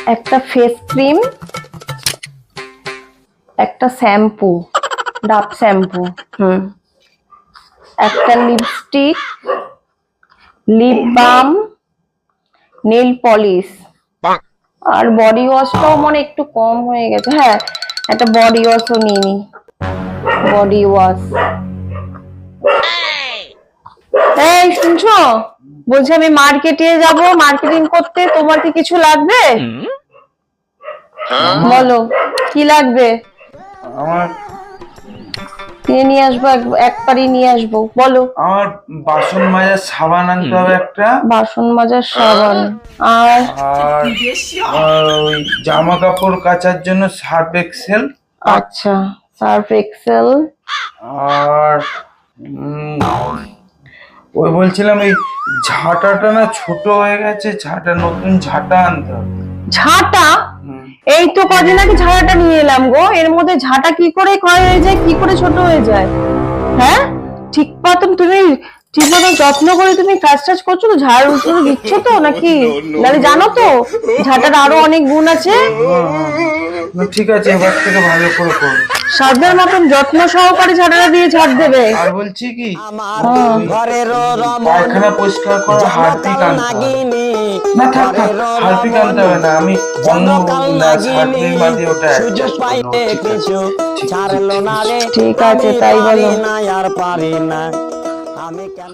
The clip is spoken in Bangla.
একটা ফেস ক্রিম, একটা শ্যাম্পু, ডাব শ্যাম্পু, একটা lipstick, lip balm, nail polish, আর বডি ওয়াশটাও মনে একটু কম হয়ে গেছে। হ্যাঁ, একটা বডি ওয়াশও নিয়ে নি। Body wash. এই শুনছো, বলছি আমি মার্কেটে যাব মার্কেটিং করতে, তোমার কি কিছু লাগবে? বলো কি লাগবে? আমার নিয়ে আসবো, একবারই নিয়ে আসবো। বলো। আমার বাসন মাজার সাবান আনতে হবে একটা, বাসন মাজার সাবান, আর আর ওই জামা কাপড় কাচার জন্য সার্ফ এক্সেল, আচ্ছা সার্ফ এক্সেল, আর ওই বলছিলাম এই ঝাঁটাটা না ছোট হয়ে গেছে, নতুন ঝাঁটা আনতে হবে। ঝাঁটা? এই তো কদিন আগে ঝাঁটাটা নিয়ে এলাম গো, এর মধ্যে ঝাঁটা কি করে ক্ষয় হয়ে যায়, কি করে ছোট হয়ে যায়? হ্যাঁ, ঠিক মতন তুমি ঠিক মতন যত্ন করে তুমি কাজ টাজ করছো তো, ঝাড় উঠে দিচ্ছ তো নাকি? নাহলে জানো তো ঝাঁটার আরো অনেক গুণ আছে। না, ঠিক আছে, এবার থেকে ভালো করে করবো। সাধ্যের মতন যত্ন সহকারে ঝাঁটাটা দিয়ে ঝাড় দেবে। আর বলছি কি, পায়খানা পরিষ্কার করা হারপিক আনতে হবে। না থাক থাক, হারপিক আনতে হবে না, আমি অন্য হারপিক মাঝে ওটা ঠিক আছে তাই বলো। আর পারি না আমি কেন